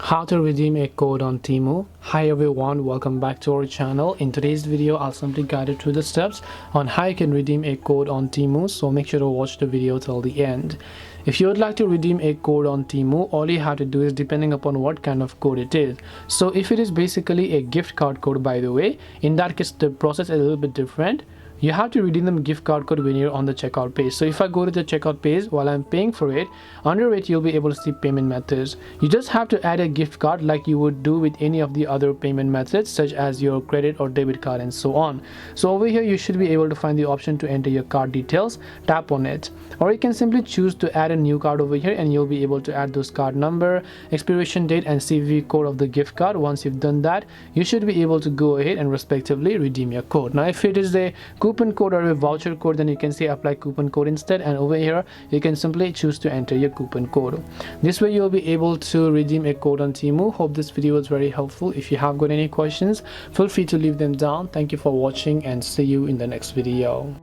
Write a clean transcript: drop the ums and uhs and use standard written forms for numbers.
How to redeem a code on Temu. Hi everyone, welcome back to our channel. In today's video I'll simply guide you through the steps on how you can redeem a code on Temu, so make sure to watch the video till the end. If you would like to redeem a code on Temu, all you have to do is, depending upon what kind of code it is. So if it is basically a gift card code, by the way, in that case the process is a little bit different. You have to redeem the gift card code when you're on the checkout page. So if I go to the checkout page, while I'm paying for it, under it you'll be able to see payment methods. You just have to add a gift card like you would do with any of the other payment methods, such as your credit or debit card and so on. So over here you should be able to find the option to enter your card details. Tap on it, or you can simply choose to add a new card over here, and you'll be able to add those card number, expiration date and CVV code of the gift card. Once you've done that, you should be able to go ahead and respectively redeem your code. Now if it is a coupon code or a voucher code, then you can say apply coupon code instead, and over here you can simply choose to enter your coupon code. This way you'll be able to redeem a code on Temu. Hope this video was very helpful. If you have got any questions, feel free to leave them down. Thank you for watching and see you in the next video.